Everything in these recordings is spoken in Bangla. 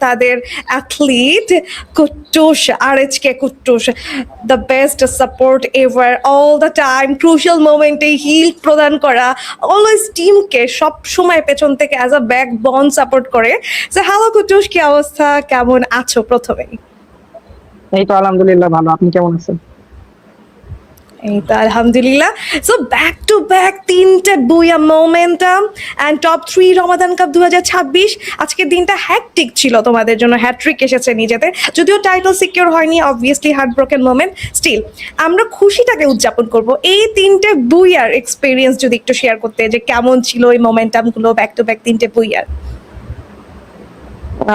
তাদের athlete কুট্টুস আরএচকে কুট্টুস the best support ever all the time crucial মোমেন্টে হিল প্রদান করা অলওয়েজ টিমকে সব সময় পেছন থেকে অ্যাজ আ ব্যাক বন সাপোর্ট করে। সো হ্যালো কুট্টুস, কি অবস্থা, কেমন আছো? প্রথমেই এই তো আলহামদুলিল্লাহ ভালো, আপনি কেমন আছেন? এই তো আলহামদুলিল্লাহ। সো ব্যাক টু ব্যাক তিনটে বুয়া momentum and top 3 Ramadan cup 2026। আজকের দিনটা হ্যাকটিক ছিল তোমাদের জন্য, হ্যাট্রিক এসেছে নিজেদের, যদিও টাইটেল সিকিউর হয়নি, obviously heart broken moment. Still আমরা খুশিটাকে উদযাপন করব। এই তিনটে বুয়ার এক্সপিরিয়েন্স যদি একটু শেয়ার করতে, যে কেমন ছিল এই মোমেন্টামগুলো, ব্যাক টু ব্যাক তিনটে বুয়ার।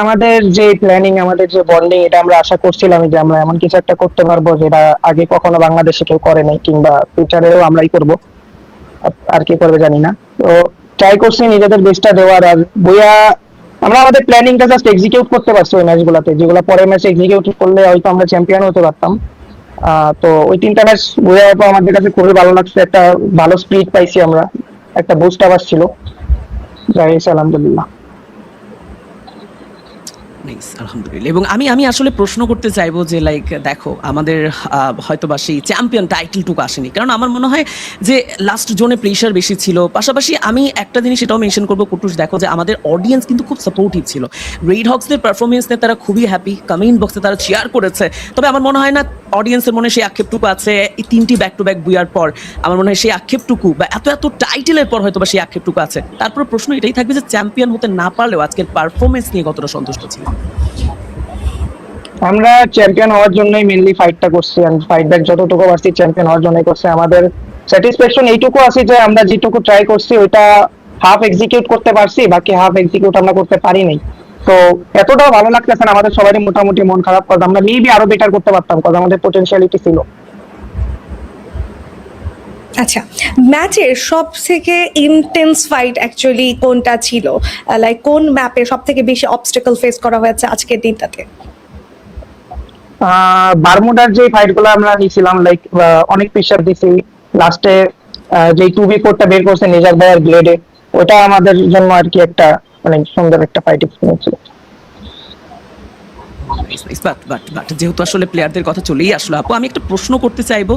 আমাদের যে প্ল্যানিং, আমাদের যে বন্ডিং, এটা আমরা আশা করছিলাম যে আমরা এমন কিছু একটা করতে পারবো যেটা আগে কখনো বাংলাদেশে কেউ করে নাই, কিংবা ফিউচারেও আমরাই করব। আর কি করবে জানি না, তো ট্রাই করছি নিজেদের বেস্টটা দেওয়ার। আর বইয়া আমরা আমাদের প্ল্যানিংটা জাস্ট এক্সিকিউট করতে পারছি ওই ম্যাচগুলোতে, যেগুলো পরের ম্যাচে এক্সিকিউট করলে হয়তো আমরা চ্যাম্পিয়ন হতে পারতাম। তো ওই তিনটা ম্যাচ বইয়ার পর আমাদের কাছে খুবই ভালো লাগছে, একটা ভালো স্পিড পাইছি আমরা, একটা বুস্ট আবার ছিল। যাই হোক, আলহামদুলিল্লাহ। আলহামদুলিল্লাহ। এবং আমি আসলে প্রশ্ন করতে চাইবো যে লাইক দেখো আমাদের হয়তোবা সেই চ্যাম্পিয়ন টাইটেলটুকু আসেনি, কারণ আমার মনে হয় যে লাস্ট জোনে প্রেশার বেশি ছিল। পাশাপাশি আমি একটা জিনিস এটাও মেনশন করবো কুটুস, দেখো যে আমাদের অডিয়েন্স কিন্তু খুব সাপোর্টিভ ছিল। রেড হক্সদের পারফরমেন্স নিয়ে তারা খুবই হ্যাপি, কমেন্ট বক্সে তারা চেয়ার করেছে। তবে আমার মনে হয় না অডিয়েন্সের মনে সেই আক্ষেপটুকু আছে এই তিনটি ব্যাক টু ব্যাক বুয়ার পর। আমার মনে হয় সেই আক্ষেপটুকু বা এত টাইটেলের পর হয়তো বা সেই আক্ষেপটুকু আছে। তারপর প্রশ্ন এটাই থাকবে যে চ্যাম্পিয়ন হতে না পারলেও আজকের পারফরমেন্স নিয়ে কতটা সন্তুষ্ট ছিল? আমরা চ্যাম্পিয়ন হওয়ার জন্যই মেইনলি ফাইটটা করছি, এন্ড ফাইট ব্যাক যতটুকু পারছি চ্যাম্পিয়ন হওয়ার জন্যই করছি। আমাদের স্যাটিসফ্যাকশন এইটুকু আছে যে আমরা যেটুকু ট্রাই করছি ওইটা হাফ এক্সিকিউট করতে পারছি, বাকি হাফ এক্সিকিউট আমরা করতে পারি নাই। তো এতটাও ভালো লাগতেছে না, আমাদের সবারই মোটামুটি মন খারাপ করতাম, আমরা মেবি আরো বেটার করতে পারতাম, কারণ আমাদের পোটেনশিয়ালিটি ছিল। আচ্ছা, ম্যাচের সব থেকে ইন্টেন্স ফাইট অ্যাকচুয়ালি কোনটা ছিল? লাইক কোন ম্যাপে সব থেকে বেশি অবস্টাকল ফেস করা হয়েছে আজকের দিনটাতে? বারমুডার যে ফাইট গুলো আমরা নিয়েছিলাম, লাইক অনেক প্রেশার দিছি লাস্টে, যে 2v4টা বের করছে নিজাক ভাইয়ের ব্লেডে, ওটা আমাদের জন্য আর কি একটা অনেক সুন্দর একটা ফাইট এক্সপেরিয়েন্স ছিল। বাট যেহেতু আসলে প্লেয়ারদের কথা চলেই আসলো আপু, আমি একটা প্রশ্ন করতে চাইবো।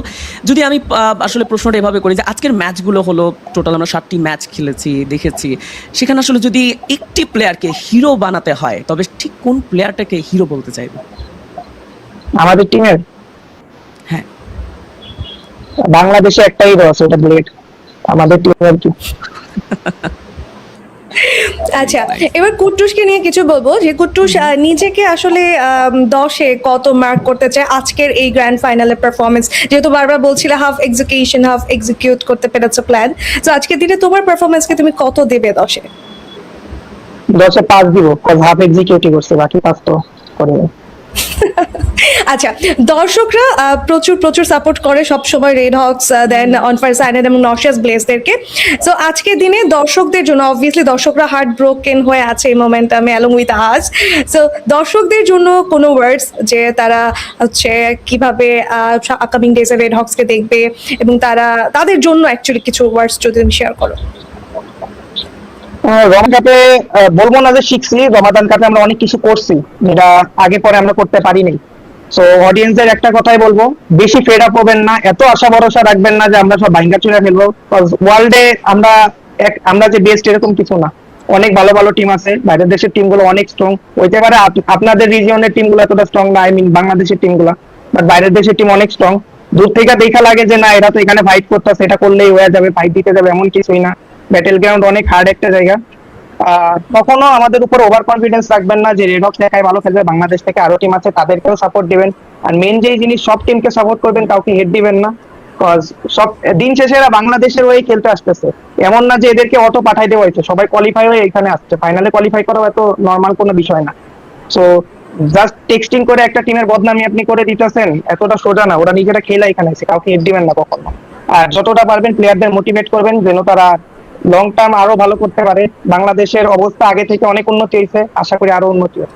যদি আমি আসলে প্রশ্নটা এভাবে করি যে আজকের ম্যাচগুলো হলো টোটাল আমরা 7টি ম্যাচ খেলেছি, দেখেছি, সেখানে আসলে যদি একটি প্লেয়ারকে হিরো বানাতে হয় তবে ঠিক কোন প্লেয়ারটাকে হিরো বলতে চাইবো আমাদের টিমের? হ্যাঁ, বাংলাদেশে একটাই হিরো আছে, ওটা ব্লেড। আমাদের টিমের কি আচ্ছা, এবার কুট্টুসকে নিয়ে কিছু বলবো, যে কুট্টুস নিজেকে আসলে 10-এ কত মার্ক করতে চায় আজকের এই গ্র্যান্ড ফাইনালের পারফরমেন্স? যেহেতু বারবার বলছিলে হাফ এক্সিকিউশন, হাফ এক্সিকিউট করতে পেরেছো প্ল্যান, তো আজকের দিনে তোমার পারফরমেন্সকে তুমি কত দেবে 10-এ? 10-এ 5 দিব, কারণ হাফ এক্সিকিউটিভ করছে, বাকি 5 তো করিনি। আচ্ছা, দর্শকরা প্রচুর সাপোর্ট করে সবসময় রেড হক্স, দেন অনফার সাইনেড এবং নশিয়াস ব্লেজদেরকে। সো আজকের দিনে দর্শকদের জন্য, অবভিয়াসলি দর্শকরা হার্ট ব্রোকেন হয়ে আছে এই মোমেন্টামে অ্যালং উইথ আস। সো দর্শকদের জন্য কোনো ওয়ার্ডস, যে তারা হচ্ছে কিভাবে আপকামিং ডেজে রেড হক্সকে দেখবে, এবং তাদের জন্য অ্যাকচুয়ালি কিছু ওয়ার্ডস যদি তুমি শেয়ার করো। রমাদান কাপে বলবো না যে শিখছি, রমাদান কাপে আমরা অনেক কিছু করছি যেটা আগে পরে আমরা করতে পারিনি। সো অডিয়েন্সদের একটা কথাই বলবো, বেশি ফেড আপ হবেন না, এত আশা ভরসা রাখবেন না যে আমরা সব ভাঙ্গা চুরা ফেলবো। ওয়ার্ল্ডে আমরা যে বেস্ট এরকম কিছু না, অনেক ভালো ভালো টিম আছে, বাইরের দেশের টিম গুলো অনেক স্ট্রং হইতে পারে, আপনাদের রিজিয়নের টিম গুলো এতটা স্ট্রং না, আই মিন বাংলাদেশের টিম গুলা, বাট বাইরের দেশের টিম অনেক স্ট্রং। দূর থেকে দেখা লাগে যে না এরা তো এখানে ফাইট করতেছে, এটা করলেই হয়ে যাবে, ফাইট দিতে যাবে, এমন কিছুই না। ব্যাটেল গ্রাউন্ড অনেক হার্ড একটা জায়গা। কখনো আমাদের উপর ওভার কনফিডেন্স রাখবেন না যে রেড হক্স একাই ভালো খেলবে, বাংলাদেশ থেকে আরো টিম আছে, তাদেরকেও সাপোর্ট দিবেন। আর মেন যে জিনিস, সব টিমকে সাপোর্ট করবেন, কাউকে হেড দিবেন না, কজ সব দিন শেষে এরা বাংলাদেশের হয়ে খেলতে আসতেছে, এমন না যে এদেরকে অটো পাঠাই দেওয়া হয়েছে, সবাই কোয়ালিফাই হয়ে এখানে আসছে, ফাইনালে কোয়ালিফাই করাও এত নর্মাল কোনো বিষয় না। সো জাস্ট টেক্সটিং করে একটা টিমের বদনামি আপনি করে দিতেছেন, এতটা সোজা না, ওরা নিজেরা খেলা এখানে আছে, কাউকে হেড দিবেন না কখনো। আর যতটা পারবেন প্লেয়ারদের মোটিভেট করবেন যেন তারা লং টার্ম আরো ভালো করতে পারে। বাংলাদেশের অবস্থা আগে থেকে অনেক উন্নতি হয়েছে, আশা করি আরো উন্নতি হবে।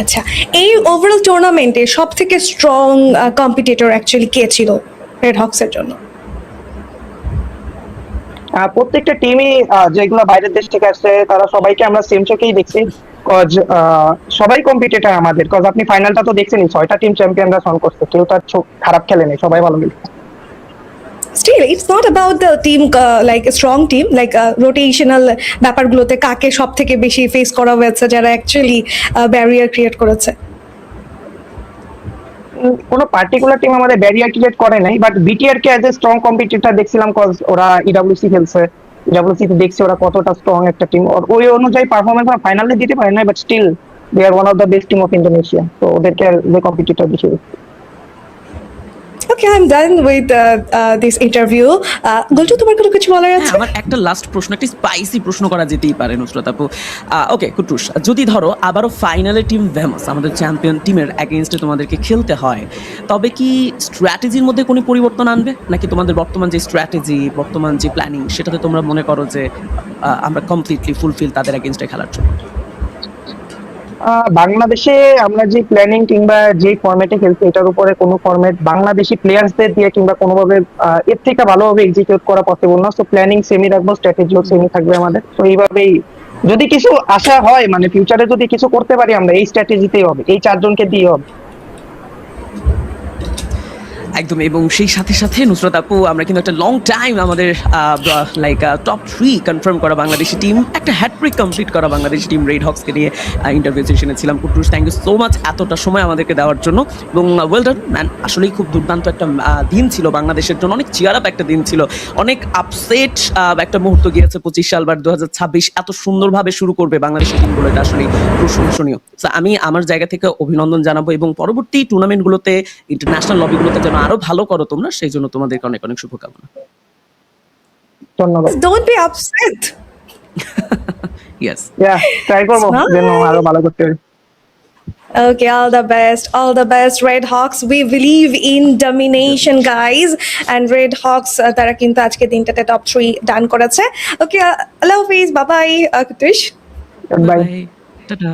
আচ্ছা, এই ওভারঅল টুর্নামেন্টে সব থেকে স্ট্রং কম্পিটিটর অ্যাকচুয়ালি কে ছিল রেড হক্সের জন্য? প্রত্যেকটা টিমই যেগুলো বাইরের দেশ থেকে আসছে তারা সবাইকে আমরা সেম চোখেই দেখছি। কজ সবাই কম্পিটিটর আমাদের, কজ আপনি ফাইনালটা তো দেখছেনই, 6টা টিম চ্যাম্পিয়ন রান করছে, কেউ তার খারাপ খেলে নেই, সবাই ভালো খেলছে। Still, it's not about the team, like a strong team, like rotational ব্যাপারগুলোতে কাকে সব থেকে বেশি ফেস করা হয়েছে, যারা অ্যাকচুয়ালি ব্যারিয়ার ক্রিয়েট করেছে। কোনো পার্টিকুলার টিম আমাদের ব্যারিয়ার ক্রিয়েট করে নাই, but BTR K as a strong competitor দেখছিলাম, কজ ওরা ইডব্লিউসি খেলছে, ইডব্লিউসি দেখছি ওরা কতটা স্ট্রং একটা টিম, ওই অনুযায়ী পারফরমেন্স ফাইনালে দিতে পারে না, but still they are one of the best team of Indonesia, তো ওদেরকে যে কম্পিটিটর বেশি। Okay, I'm done with this interview. গল্টু, তোমার কোনো কিছু বলার হ্যাঁ, আছে? আমার একটা লাস্ট প্রশ্ন, একটা স্পাইসি প্রশ্ন করা যেতেই পারে নুসরাত আপু। ওকে কুটুস, যদি ধরো আবারও ফাইনালে টিম ভেমাস আমাদের চ্যাম্পিয়ন টিমের অ্যাগেইনস্টে তোমাদেরকে খেলতে হয়, তবে কি স্ট্র্যাটেজির মধ্যে কোনো পরিবর্তন আনবে, নাকি তোমাদের বর্তমান যে স্ট্র্যাটেজি, বর্তমান যে প্ল্যানিং, সেটাতে তোমরা মনে করো যে আমরা কমপ্লিটলি ফুলফিল তাদের অ্যাগেইনস্টে খেলার জন্য? বাংলাদেশে আমরা যে প্ল্যানিং কিংবা যে ফরম্যাটে খেলছি এটার উপরে কোনো ফরম্যাট বাংলাদেশি প্লেয়ার্সদের দিয়ে কিংবা কোনোভাবে এর থেকে ভালোভাবে এক্সিকিউট করা পসিবল না। সো প্ল্যানিং সেমই রাখবো, স্ট্র্যাটেজিও সেমই থাকবে আমাদের। তো এইভাবেই যদি কিছু আশা হয়, মানে ফিউচারে যদি কিছু করতে পারি আমরা, এই স্ট্র্যাটেজিতেই হবে, এই 4 জনকে দিয়ে হবে। একদম। এবং সেই সাথে সাথে নুসরাত আপু, আমরা কিন্তু একটা লং টাইম আমাদের লাইক টপ 3 কনফার্ম করা বাংলাদেশি টিম, একটা হ্যাট্রিক কমপ্লিট করা বাংলাদেশি টিম রেড হক্সকে নিয়ে ইন্টারভিউ সেশনে ছিলাম। Kutus, thank you so much এতটা সময় আমাদেরকে দেওয়ার জন্য, এবং ওয়েল ডান ম্যান। আসলেই খুব দুর্দান্ত একটা দিন ছিল বাংলাদেশের জন্য, অনেক চিয়ার আপ একটা দিন ছিল, অনেক আপসেট একটা মুহূর্ত গিয়েছে 25 সাল বা 2026 এত সুন্দরভাবে শুরু করবে বাংলাদেশের টিমগুলো, এটা আসলে প্রশংসনীয়। So, আমি আমার জায়গা থেকে অভিনন্দন জানাবো, এবং পরবর্তী টুর্নামেন্টগুলোতে, ইন্টারন্যাশনাল লবিগুলোতে যেন আরো ভালো করো তোমরা, সেই জন্য তোমাদেরকে অনেক অনেক শুভকামনা। ধন্যবাদ। Don't be upset. Yes. Try করবো Smile. যেন আরো ভালো করতে পারি। Okay, all the best, Red Hawks. We believe in domination, guys. And Red Hawks, তারা কিন্তু আজকে দিনটাতে টপ 3 ডান করেছে। Okay, আল্লাহ হাফিজ, বাই বাই, কুতুশ। বাই। টাটা।